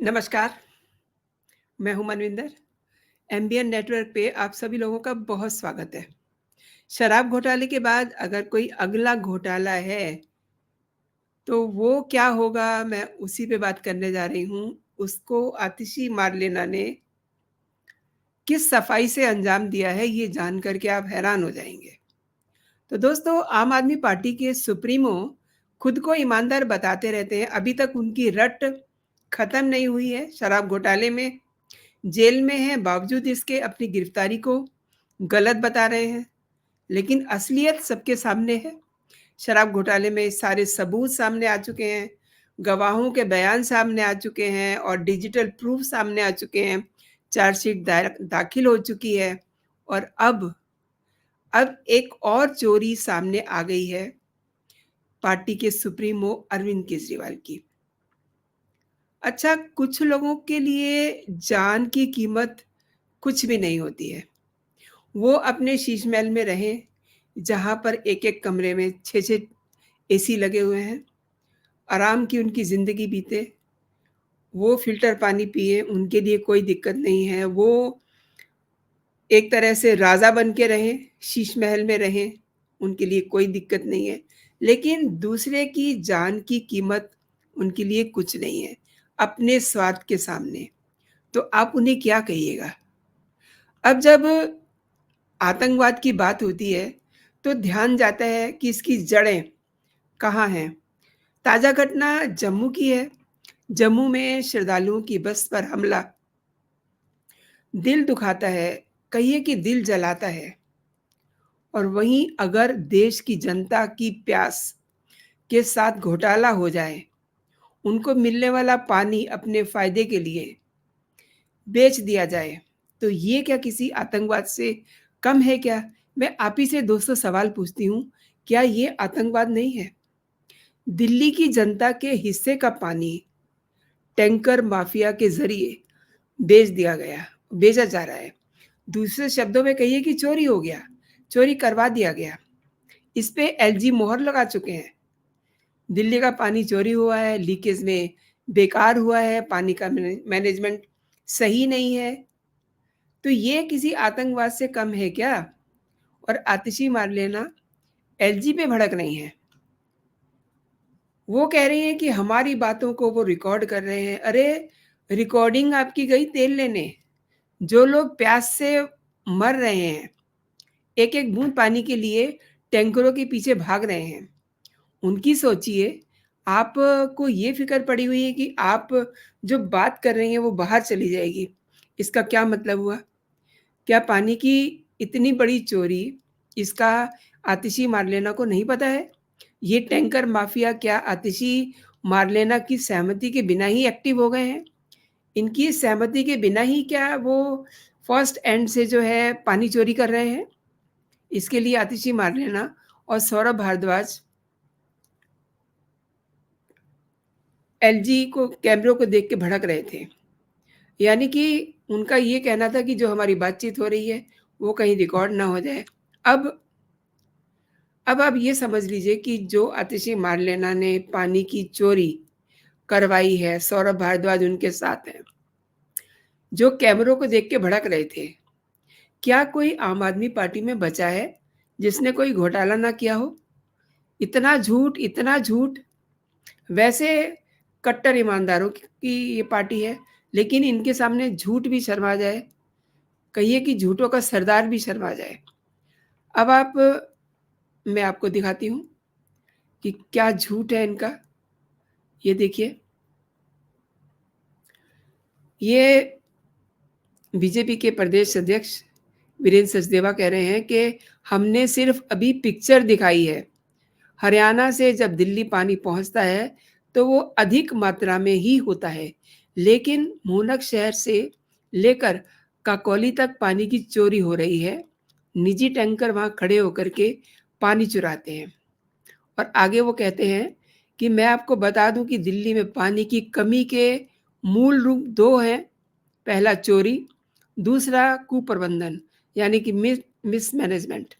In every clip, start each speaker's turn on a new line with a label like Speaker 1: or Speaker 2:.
Speaker 1: नमस्कार, मैं हूँ मनविंदर। एमबीएन नेटवर्क पे आप सभी लोगों का बहुत स्वागत है। शराब घोटाले के बाद अगर कोई अगला घोटाला है, तो वो क्या होगा मैं उसी पे बात करने जा रही हूँ। उसको आतिशी मारलेना ने किस सफाई से अंजाम दिया है, ये जान कर के आप हैरान हो जाएँगे। तो दोस्तों, आम आदमी पार्टी के सुप्रीमो खुद को ईमानदार बताते रहते हैं। अभी तक उनकी रट खत्म नहीं हुई है शराब घोटाले में। जेल में हैं, बावजूद इसके अपनी गिरफ्तारी को गलत बता रहे हैं, लेकिन असलियत सबके सामने है। शराब घोटाले में सारे सबूत सामने आ चुके हैं, गवाहों के बयान सामने आ चुके हैं और डिजिटल प्रूफ सामने आ चुके हैं। चार्जशीट दाखिल हो चुकी है और अब एक और चोरी सामने आ गई है पार्टी के सुप्रीमो अरविंद केजरीवाल की। अच्छा, कुछ लोगों के लिए जान की कीमत कुछ भी नहीं होती है। वो अपने शीश महल में रहें, जहाँ पर एक-एक कमरे में 6-6 एसी लगे हुए हैं, आराम की उनकी ज़िंदगी बीते। वो फ़िल्टर पानी पिएँ, उनके लिए कोई दिक्कत नहीं है। वो एक तरह से राजा बन के रहें, शीश महल में रहें, उनके लिए कोई दिक्कत नहीं है। लेकिन दूसरे की जान की कीमत उनके लिए कुछ नहीं है, अपने स्वार्थ के सामने। तो आप उन्हें क्या कहिएगा? अब जब आतंकवाद की बात होती है, तो ध्यान जाता है कि इसकी जड़ें कहाँ हैं। ताज़ा घटना जम्मू की है। जम्मू में श्रद्धालुओं की बस पर हमला दिल दुखाता है, कहिए कि दिल जलाता है। और वहीं अगर देश की जनता की प्यास के साथ घोटाला हो जाए, उनको मिलने वाला पानी अपने फ़ायदे के लिए बेच दिया जाए, तो ये क्या किसी आतंकवाद से कम है क्या? मैं आप ही से दोस्तों सवाल पूछती हूँ, क्या ये आतंकवाद नहीं है? दिल्ली की जनता के हिस्से का पानी टैंकर माफिया के ज़रिए बेचा जा रहा है। दूसरे शब्दों में कहिए कि चोरी हो गया, चोरी करवा दिया गया। इस पे एलजी मोहर लगा चुके हैं। दिल्ली का पानी चोरी हुआ है, लीकेज में बेकार हुआ है, पानी का मैनेजमेंट सही नहीं है। तो ये किसी आतंकवाद से कम है क्या? और आतिशी मार लेना एलजी पे भड़क रही हैं। वो कह रही हैं कि हमारी बातों को वो रिकॉर्ड कर रहे हैं। अरे! रिकॉर्डिंग आपकी गई तेल लेने। जो लोग प्यास से मर रहे हैं, एक-एक बूँद पानी के लिए टैंकरों के पीछे भाग रहे हैं, उनकी सोचिए। आपको ये फ़िक्र पड़ी हुई है कि आप जो बात कर रही हैं, वो बाहर चली जाएगी। इसका क्या मतलब हुआ? क्या पानी की इतनी बड़ी चोरी, इसका आतिशी मारलेना को नहीं पता है? ये टैंकर माफ़िया क्या आतिशी मारलेना की सहमति के बिना ही एक्टिव हो गए हैं? इनकी सहमति के बिना ही क्या वो फर्स्ट एंड से जो है पानी चोरी कर रहे हैं? इसके लिए आतिशी मारलेना और सौरभ भारद्वाज एलजी को कैमरों को देख के भड़क रहे थे। यानी कि उनका ये कहना था कि जो हमारी बातचीत हो रही है, वो कहीं रिकॉर्ड ना हो जाए। अब अब आप ये समझ लीजिए कि जो आतिशी मारलेना ने पानी की चोरी करवाई है, सौरभ भारद्वाज उनके साथ हैं, जो कैमरों को देख के भड़क रहे थे। क्या कोई आम आदमी पार्टी में बचा है, जिसने कोई घोटाला ना किया हो? इतना झूठ, इतना झूठ! वैसे कट्टर ईमानदारों की ये पार्टी है, लेकिन इनके सामने झूठ भी शर्मा जाए, कहिए कि झूठों का सरदार भी शर्मा जाए। अब मैं आपको दिखाती हूँ कि क्या झूठ है इनका। ये देखिए, ये बीजेपी के प्रदेश अध्यक्ष वीरेंद्र सचदेवा कह रहे हैं कि हमने सिर्फ अभी पिक्चर दिखाई है। हरियाणा से जब दिल्ली पानी पहुंचता है, तो वो अधिक मात्रा में ही होता है, लेकिन मूनक शहर से लेकर काकोली तक पानी की चोरी हो रही है। निजी टैंकर वहां खड़े होकर के पानी चुराते हैं। और आगे वो कहते हैं कि मैं आपको बता दूं कि दिल्ली में पानी की कमी के मूल रूप दो हैं। पहला चोरी, दूसरा कुप्रबंधन, यानी कि मिसमैनेजमेंट।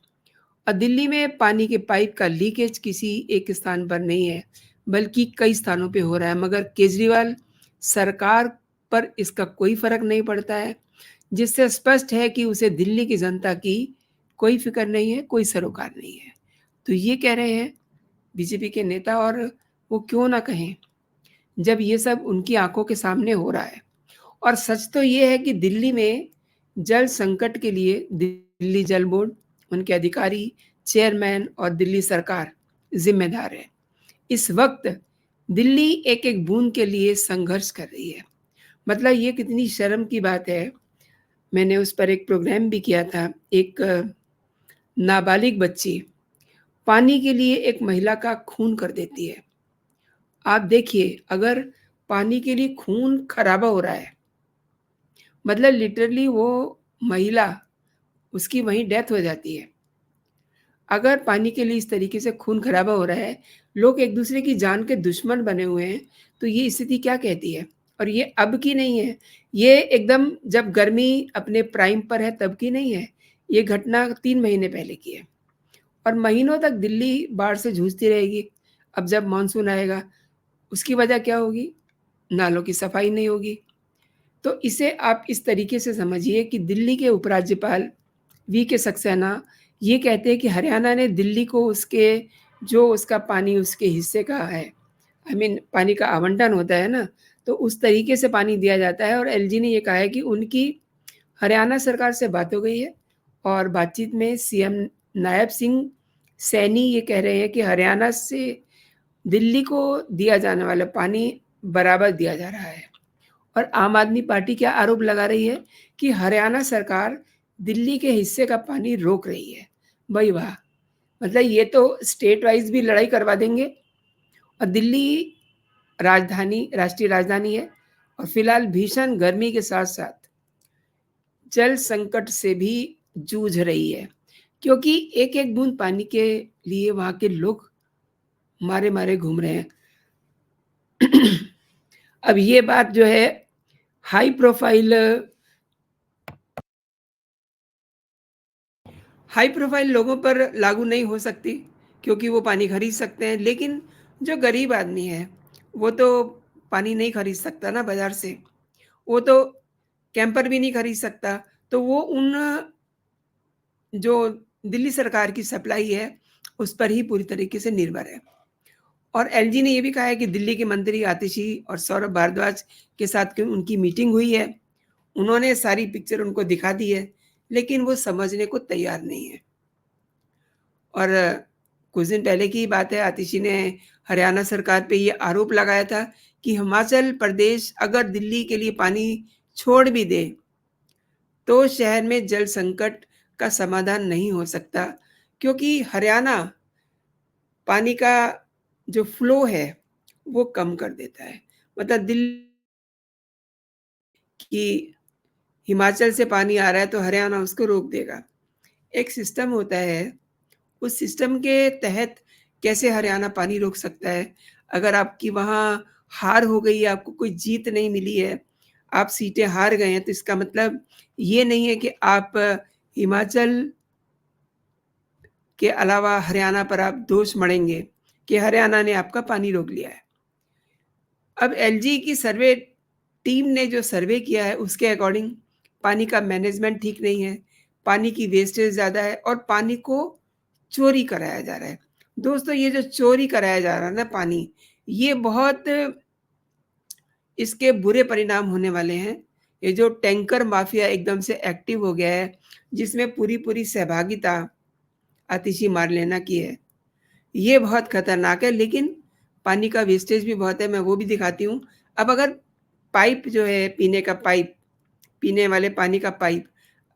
Speaker 1: और दिल्ली में पानी के पाइप का लीकेज किसी एक स्थान पर नहीं है, बल्कि कई स्थानों पे हो रहा है। मगर केजरीवाल सरकार पर इसका कोई फ़र्क नहीं पड़ता है, जिससे स्पष्ट है कि उसे दिल्ली की जनता की कोई फ़िक्र नहीं है, कोई सरोकार नहीं है। तो ये कह रहे हैं बीजेपी के नेता, और वो क्यों ना कहें, जब ये सब उनकी आँखों के सामने हो रहा है। और सच तो ये है कि दिल्ली में जल संकट के लिए दिल्ली जल बोर्ड, उनके अधिकारी, चेयरमैन और दिल्ली सरकार ज़िम्मेदार है। इस वक़्त दिल्ली एक-एक बूँद के लिए संघर्ष कर रही है। मतलब ये कितनी शर्म की बात है। मैंने उस पर एक प्रोग्राम भी किया था। एक नाबालिग बच्ची पानी के लिए एक महिला का खून कर देती है। आप देखिए, अगर पानी के लिए खून खराबा हो रहा है, मतलब लिटरली वो महिला, उसकी वहीं डेथ हो जाती है। अगर पानी के लिए इस तरीके से खून खराबा हो रहा है, लोग एक-दूसरे की जान के दुश्मन बने हुए हैं, तो ये स्थिति क्या कहती है? और ये अब की नहीं है, ये एकदम जब गर्मी अपने प्राइम पर है तब की नहीं है, ये घटना 3 महीने पहले की है। और महीनों तक दिल्ली बाढ़ से जूझती रहेगी। अब जब मानसून आएगा, उसकी वजह क्या होगी? नालों की सफाई नहीं होगी। तो इसे आप इस तरीके से समझिए कि दिल्ली के उपराज्यपाल वी के सक्सेना ये कहते हैं कि हरियाणा ने दिल्ली को उसके जो उसका पानी उसके हिस्से का है, आई मीन पानी का आवंटन होता है ना, तो उस तरीके से पानी दिया जाता है। और एलजी ने ये कहा है कि उनकी हरियाणा सरकार से बात हो गई है, और बातचीत में सीएम नायब सिंह सैनी ये कह रहे हैं कि हरियाणा से दिल्ली को दिया जाने वाला पानी बराबर दिया जा रहा है। और आम आदमी पार्टी क्या आरोप लगा रही है कि हरियाणा सरकार दिल्ली के हिस्से का पानी रोक रही है। भई वाह! मतलब ये तो स्टेट वाइज़ भी लड़ाई करवा देंगे। और दिल्ली राष्ट्रीय राजधानी है, और फिलहाल भीषण गर्मी के साथ-साथ जल संकट से भी जूझ रही है, क्योंकि एक-एक बूँद पानी के लिए वहाँ के लोग मारे-मारे घूम रहे हैं। अब ये बात जो है हाई प्रोफ़ाइल लोगों पर लागू नहीं हो सकती, क्योंकि वो पानी खरीद सकते हैं, लेकिन जो गरीब आदमी है, वो तो पानी नहीं खरीद सकता ना बाज़ार से। वो तो कैंपर भी नहीं खरीद सकता, तो वो उन जो दिल्ली सरकार की सप्लाई है, उस पर ही पूरी तरीके से निर्भर है। और एलजी ने ये भी कहा है कि दिल्ली के मंत्री आतिशी और सौरभ भारद्वाज के साथ की उनकी मीटिंग हुई है। उन्होंने सारी पिक्चर उनको दिखा दी है, लेकिन वो समझने को तैयार नहीं है। और कुछ दिन पहले की बात है, आतिशी ने हरियाणा सरकार पे ये आरोप लगाया था कि हिमाचल प्रदेश अगर दिल्ली के लिए पानी छोड़ भी दे, तो शहर में जल संकट का समाधान नहीं हो सकता, क्योंकि हरियाणा पानी का जो फ्लो है, वो कम कर देता है। मतलब दिल्ली कि हिमाचल से पानी आ रहा है तो हरियाणा उसको रोक देगा। एक सिस्टम होता है, उस सिस्टम के तहत कैसे हरियाणा पानी रोक सकता है? अगर आपकी वहाँ हार हो गई है, आपको कोई जीत नहीं मिली है, आप सीटें हार गए हैं, तो इसका मतलब ये नहीं है कि आप हिमाचल के अलावा हरियाणा पर आप दोष मढ़ेंगे कि हरियाणा ने आपका पानी रोक लिया है। अब एलजी की सर्वे टीम ने जो सर्वे किया है, उसके अकॉर्डिंग पानी का मैनेजमेंट ठीक नहीं है, पानी की वेस्टेज ज़्यादा है और पानी को चोरी कराया जा रहा है। दोस्तों, ये जो चोरी कराया जा रहा है ना पानी, ये बहुत इसके बुरे परिणाम होने वाले हैं। ये जो टैंकर माफिया एकदम से एक्टिव हो गया है, जिसमें पूरी-पूरी सहभागिता आतिशी मारलेना की है, ये बहुत खतरनाक है। लेकिन पानी का वेस्टेज भी बहुत है, मैं वो भी दिखाती हूँ। अब अगर पाइप जो है, पीने का पाइप, पीने वाले पानी का पाइप,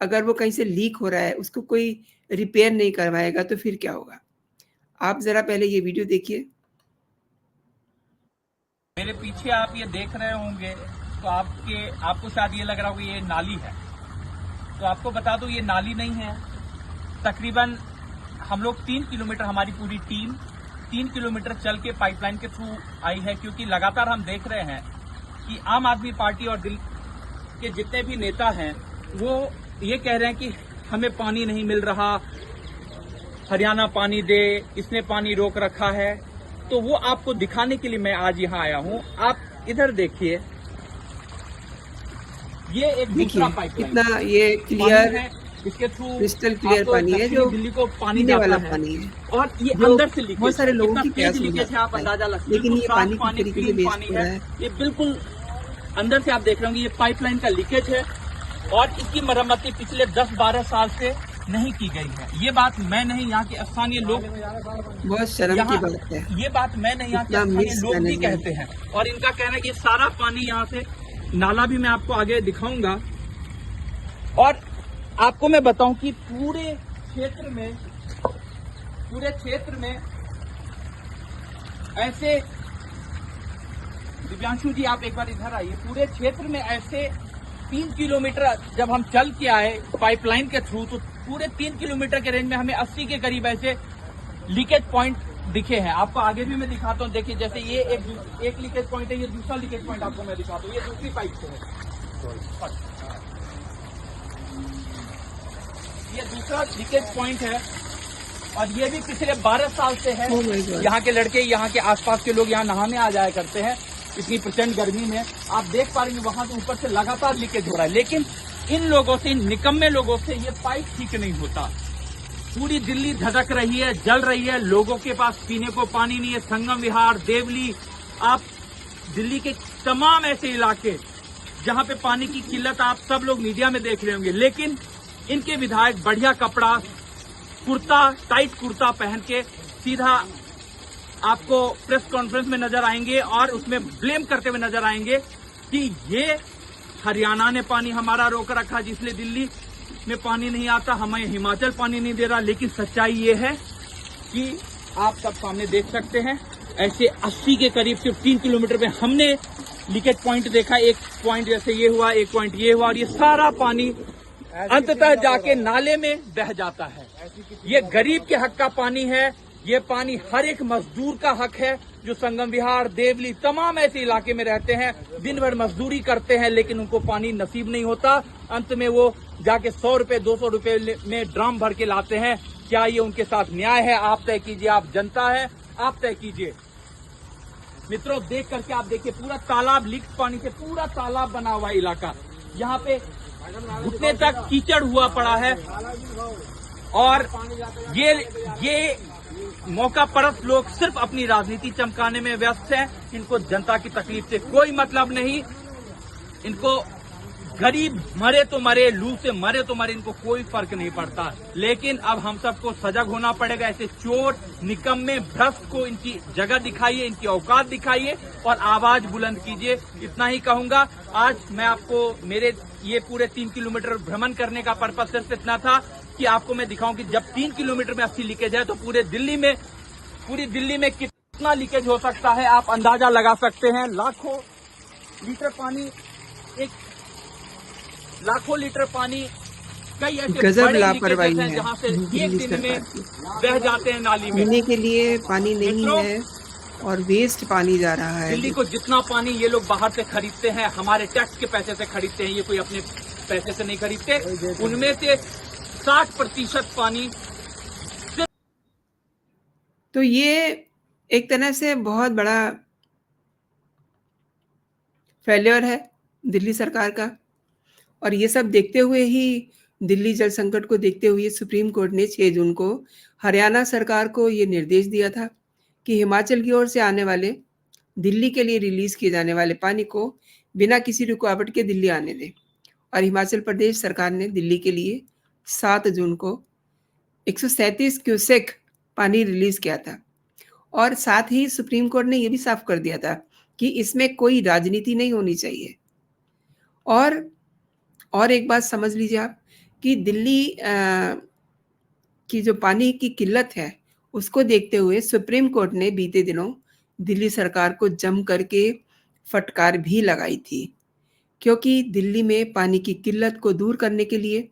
Speaker 1: अगर वो कहीं से लीक हो रहा है, उसको कोई रिपेयर नहीं करवाएगा, तो फिर क्या होगा? आप ज़रा पहले ये वीडियो देखिए।
Speaker 2: मेरे पीछे आप ये देख रहे होंगे, तो आपको शायद ये लग रहा होगा ये नाली है। तो आपको बता दूं, ये नाली नहीं है। तकरीबन हम लोग 3 किलोमीटर, हमारी पूरी टीम 3 किलोमीटर चल के पाइपलाइन के थ्रू आई है, क्योंकि लगातार हम देख रहे हैं कि आम आदमी पार्टी और दिल्ली के जितने भी नेता हैं, वो ये कह रहे हैं कि हमें पानी नहीं मिल रहा, हरियाणा पानी दे, इसने पानी रोक रखा है। तो वो आपको दिखाने के लिए मैं आज यहाँ आया हूँ। आप इधर देखिए, ये एक
Speaker 1: देखिए
Speaker 2: दूसरा पाइपलाइन
Speaker 1: कितना ये
Speaker 2: पानी
Speaker 1: क्लियर,
Speaker 2: है, इसके थ्रू
Speaker 1: क्रिस्टल क्लियर
Speaker 2: आपको
Speaker 1: पानी है
Speaker 2: दक्षिणी
Speaker 1: जो
Speaker 2: दिल्ली को पानी
Speaker 1: पीने
Speaker 2: जाता
Speaker 1: वाला
Speaker 2: है
Speaker 1: पानी है,
Speaker 2: और ये
Speaker 1: जो
Speaker 2: अंदर से
Speaker 1: बहुत
Speaker 2: लीकेज
Speaker 1: सारे
Speaker 2: है।
Speaker 1: लोगों
Speaker 2: कितना
Speaker 1: की
Speaker 2: तेज
Speaker 1: प्यास बुझा
Speaker 2: लीकेज है आप
Speaker 1: सकता है।
Speaker 2: अंदाजा लगा,
Speaker 1: लेकिन
Speaker 2: बिल्कुल
Speaker 1: ये
Speaker 2: साफ
Speaker 1: पानी किस
Speaker 2: पानी,
Speaker 1: तरीके से
Speaker 2: क्लीन
Speaker 1: वेस्ट
Speaker 2: पानी
Speaker 1: हो
Speaker 2: है।
Speaker 1: रहा है।
Speaker 2: ये बिल्कुल अंदर से आप देख रहे होंगे, ये पाइपलाइन का लीकेज है और इसकी मरम्मती पिछले 10-12 साल से नहीं की गई है। ये बात मैं नहीं, यहाँ के स्थानीय लोग,
Speaker 1: बहुत शर्म की
Speaker 2: यहाँ
Speaker 1: बात है,
Speaker 2: ये बात मैं नहीं, यहाँ के
Speaker 1: इतना
Speaker 2: स्थानीय लोग भी
Speaker 1: मिसमैनेजमेंट।
Speaker 2: कहते हैं और इनका कहना है कि सारा पानी यहाँ से, नाला भी मैं आपको आगे दिखाऊंगा। और आपको मैं बताऊं कि पूरे क्षेत्र में ऐसे, दिव्यांशु जी आप एक बार इधर आइए, पूरे क्षेत्र में ऐसे 3 किलोमीटर जब हम चल के आए पाइपलाइन के थ्रू, तो पूरे 3 किलोमीटर के रेंज में हमें 80 के करीब ऐसे लीकेज पॉइंट दिखे हैं। आपको आगे भी मैं दिखाता हूँ, देखिए जैसे ये एक लीकेज पॉइंट है, ये दूसरा लीकेज पॉइंट आपको मैं दिखाता हूँ, ये दूसरी पाइप से है, ये दूसरा लीकेज पॉइंट है और ये भी पिछले 12 साल से है।
Speaker 1: Oh my God!
Speaker 2: यहाँ के लड़के, यहाँ के आसपास के लोग यहाँ नहाने आ जाया करते हैं इतनी प्रचंड गर्मी में। आप देख पा रहे हैं वहां से ऊपर से लगातार लीकेज हो रहा है, लेकिन इन लोगों से, इन निकम्मे लोगों से ये पाइप ठीक नहीं होता। पूरी दिल्ली धधक रही है, जल रही है, लोगों के पास पीने को पानी नहीं है। संगम विहार, देवली, आप दिल्ली के तमाम ऐसे इलाके जहां पे पानी की किल्लत आप सब लोग मीडिया में देख रहे होंगे, लेकिन इनके विधायक बढ़िया कपड़ा, कुर्ता, टाइट कुर्ता पहन के सीधा आपको प्रेस कॉन्फ्रेंस में नजर आएंगे और उसमें ब्लेम करते हुए नजर आएंगे कि ये हरियाणा ने पानी हमारा रोक रखा, जिसलिए दिल्ली में पानी नहीं आता, हमें हिमाचल पानी नहीं दे रहा। लेकिन सच्चाई ये है कि आप सब सामने देख सकते हैं, ऐसे 80 के करीब सिर्फ 3 किलोमीटर में हमने लीकेज पॉइंट देखा। एक पॉइंट जैसे ये हुआ, एक पॉइंट ये हुआ और ये सारा पानी अंततः जाके नाले में बह जाता है। ये गरीब के हक का पानी है, ये पानी हर एक मजदूर का हक है जो संगम विहार, देवली, तमाम ऐसे इलाके में रहते हैं, दिन भर मजदूरी करते हैं, लेकिन उनको पानी नसीब नहीं होता। अंत में वो जाके 100 रुपए 200 रुपए में ड्रम भर के लाते हैं। क्या ये उनके साथ न्याय है? आप तय कीजिए, आप जनता है, आप तय कीजिए। मित्रों, देख करके आप देखिए, पूरा तालाब, लीक पानी से पूरा तालाब बना हुआ इलाका, यहाँ पे घुटने तक कीचड़ हुआ पड़ा है और ये मौका परस्त लोग सिर्फ अपनी राजनीति चमकाने में व्यस्त हैं। इनको जनता की तकलीफ से कोई मतलब नहीं। इनको गरीब मरे तो मरे, लू से मरे तो मरे, इनको कोई फर्क नहीं पड़ता। लेकिन अब हम सबको सजग होना पड़ेगा। ऐसे चोर, निकम्मे, भ्रष्ट को इनकी जगह दिखाइए, इनकी औकात दिखाइए और आवाज बुलंद कीजिए। इतना ही कहूंगा। आज मैं आपको, मेरे ये पूरे 3 किलोमीटर भ्रमण करने का पर्पज सिर्फ इतना था कि आपको मैं दिखाऊं कि जब 3 किलोमीटर में 80 लीकेज है तो पूरी दिल्ली में कितना लीकेज हो सकता है, आप अंदाजा लगा सकते हैं। लाखों लीटर पानी कई ऐसे
Speaker 1: गजब
Speaker 2: बड़े
Speaker 1: लापरवाही
Speaker 2: लीकेज हैं
Speaker 1: है
Speaker 2: जहां से एक
Speaker 1: दिल्ली
Speaker 2: दिन
Speaker 1: सरकार
Speaker 2: में
Speaker 1: की।
Speaker 2: बह जाते हैं नाली में।
Speaker 1: पीने के लिए पानी नहीं
Speaker 2: मित्रों,
Speaker 1: है और वेस्ट पानी जा रहा है।
Speaker 2: दिल्ली को जितना पानी ये लोग बाहर से खरीदते हैं, हमारे टैक्स के पैसे से खरीदते हैं, ये कोई अपने पैसे से नहीं खरीदते। उनमें से 60% पानी।
Speaker 1: तो ये एक तरह से बहुत बड़ा फेल्योर है दिल्ली सरकार का। और ये सब देखते हुए ही, दिल्ली जल संकट को देखते हुए सुप्रीम कोर्ट ने 6 जून को हरियाणा सरकार को ये निर्देश दिया था कि हिमाचल की ओर से आने वाले, दिल्ली के लिए रिलीज किए जाने वाले पानी को बिना किसी रुकावट के दिल्ली आने दें। और हिमाचल प्रदेश सरकार ने दिल्ली के लिए 7 जून को 137 क्यूसेक पानी रिलीज किया था। और साथ ही सुप्रीम कोर्ट ने यह भी साफ कर दिया था कि इसमें कोई राजनीति नहीं होनी चाहिए। और एक बात समझ लीजिए आप कि दिल्ली की जो पानी की किल्लत है, उसको देखते हुए सुप्रीम कोर्ट ने बीते दिनों दिल्ली सरकार को जम करके फटकार भी लगाई थी, क्योंकि दिल्ली में पानी की किल्लत को दूर करने के लिए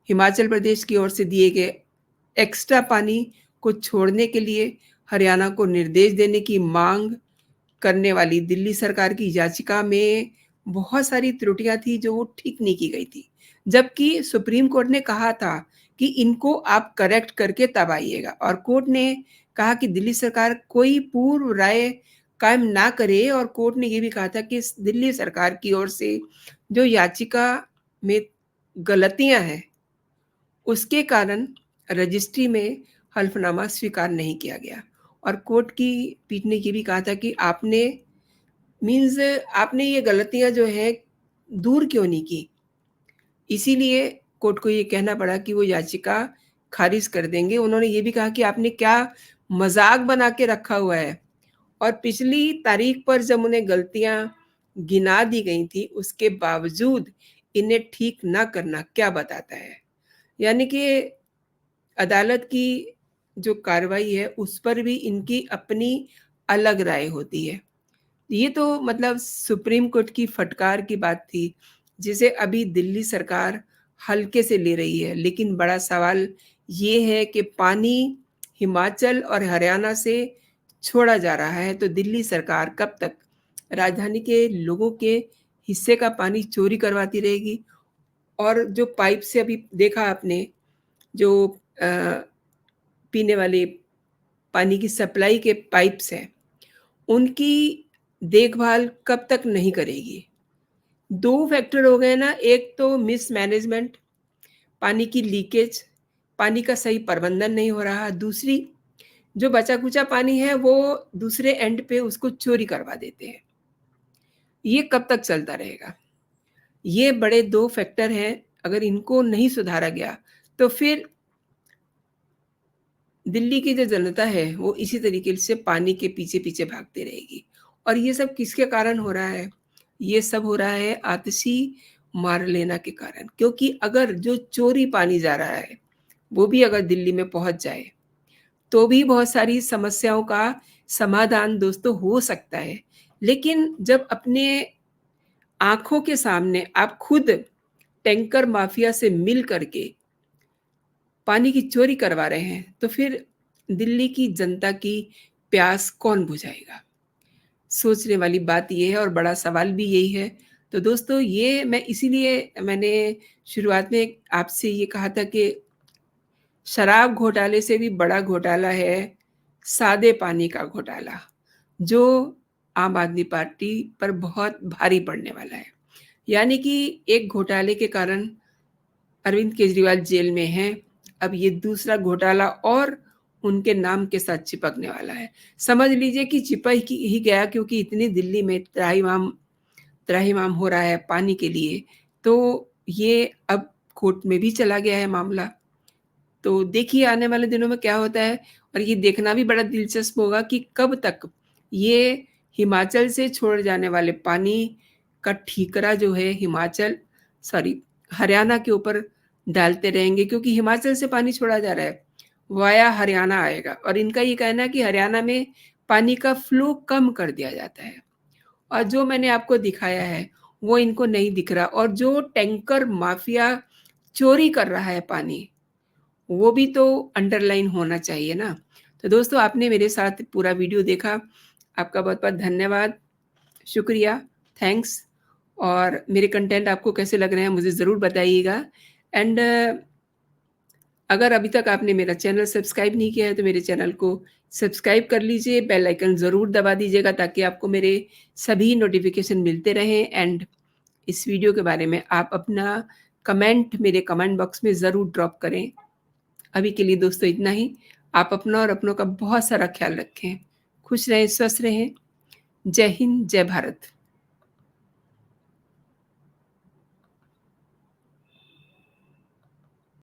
Speaker 1: हिमाचल प्रदेश की ओर से दिए गए एक्स्ट्रा पानी को छोड़ने के लिए हरियाणा को निर्देश देने की मांग करने वाली दिल्ली सरकार की याचिका में बहुत सारी त्रुटियां थी जो वो ठीक नहीं की गई थी। जबकि सुप्रीम कोर्ट ने कहा था कि इनको आप करेक्ट करके तब आइएगा। और कोर्ट ने कहा कि दिल्ली सरकार कोई पूर्व राय कायम ना करे और कोर्ट ने ये भी कहा था कि दिल्ली सरकार की ओर से जो याचिका में गलतियाँ हैं, उसके कारण रजिस्ट्री में हल्फ़नामा स्वीकार नहीं किया गया और कोर्ट की पीठ ने ये भी कहा था कि आपने मीन्स आपने ये गलतियाँ जो हैं दूर क्यों नहीं की? इसीलिए कोर्ट को ये कहना पड़ा कि वो याचिका खारिज कर देंगे। उन्होंने ये भी कहा कि आपने क्या मज़ाक बना के रखा हुआ है और पिछली तारीख पर जब उन्हें गलतियाँ गिना दी गई थी, उसके बावजूद इन्हें ठीक ना करना क्या बताता है? यानी कि अदालत की जो कार्रवाई है, उस पर भी इनकी अपनी अलग राय होती है। ये तो मतलब सुप्रीम कोर्ट की फटकार की बात थी, जिसे अभी दिल्ली सरकार हल्के से ले रही है। लेकिन बड़ा सवाल ये है कि पानी हिमाचल और हरियाणा से छोड़ा जा रहा है, तो दिल्ली सरकार कब तक राजधानी के लोगों के हिस्से का पानी चोरी करवाती रहेगी? और जो पाइप से अभी देखा आपने, जो अ, पीने वाले पानी की सप्लाई के पाइप्स हैं, उनकी देखभाल कब तक नहीं करेगी? 2 फैक्टर हो गए ना, एक तो मिसमैनेजमेंट, पानी की लीकेज, पानी का सही प्रबंधन नहीं हो रहा, दूसरी जो बचा-खुचा पानी है वो दूसरे एंड पे उसको चोरी करवा देते हैं। ये कब तक चलता रहेगा? ये बड़े 2 फैक्टर हैं, अगर इनको नहीं सुधारा गया, तो फिर दिल्ली की जो जनता है, वो इसी तरीके से पानी के पीछे-पीछे भागती रहेगी। और ये सब किसके कारण हो रहा है? ये सब हो रहा है आतिशी मार लेना के कारण। क्योंकि अगर जो चोरी पानी जा रहा है, वो भी अगर दिल्ली में पहुँच जाए, तो भी बहुत सारी समस्याओं का समाधान दोस्तों हो सकता है। लेकिन जब अपने आँखों के सामने आप खुद टैंकर माफिया से मिल कर के पानी की चोरी करवा रहे हैं, तो फिर दिल्ली की जनता की प्यास कौन बुझाएगा? सोचने वाली बात ये है और बड़ा सवाल भी यही है। तो दोस्तों ये मैं इसीलिए मैंने शुरुआत में आपसे ये कहा था कि शराब घोटाले से भी बड़ा घोटाला है सादे पानी का घोटाला, जो आम आदमी पार्टी पर बहुत भारी पड़ने वाला है। यानी कि एक घोटाले के कारण अरविंद केजरीवाल जेल में हैं, अब ये दूसरा घोटाला और उनके नाम के साथ चिपकने वाला है। समझ लीजिए कि चिपक ही गया क्योंकि इतनी दिल्ली में त्राहिमाम हो रहा है पानी के लिए, तो ये अब कोर्ट में भी चला गया है मामला। तो देखिए आने वाले दिनों में क्या होता है और ये देखना भी बड़ा दिलचस्प होगा कि कब तक ये हिमाचल से छोड़े जाने वाले पानी का ठीकरा जो है हरियाणा के ऊपर डालते रहेंगे क्योंकि हिमाचल से पानी छोड़ा जा रहा है, वाया हरियाणा आएगा और इनका ये कहना है कि हरियाणा में पानी का फ्लो कम कर दिया जाता है। और जो मैंने आपको दिखाया है, वो इनको नहीं दिख रहा और जो टैंकर माफिया चोरी कर रहा है पानी, वो भी तो अंडरलाइन होना चाहिए ना। तो दोस्तों आपने मेरे साथ पूरा वीडियो देखा, आपका बहुत-बहुत धन्यवाद, शुक्रिया, थैंक्स और मेरे कंटेंट आपको कैसे लग रहे हैं मुझे ज़रूर बताइएगा एंड अगर अभी तक आपने मेरा चैनल सब्सक्राइब नहीं किया है तो मेरे चैनल को सब्सक्राइब कर लीजिए, बेल आइकन ज़रूर दबा दीजिएगा ताकि आपको मेरे सभी नोटिफ़िकेशन मिलते रहें एंड इस वीडियो के बारे में आप अपना कमेंट मेरे कमेंट बॉक्स में ज़रूर ड्रॉप करें। अभी के लिए दोस्तों इतना ही। आप अपना और अपनों का बहुत सारा ख्याल रखें। खुश रहें, स्वस्थ रहें। जय हिंद, जय भारत।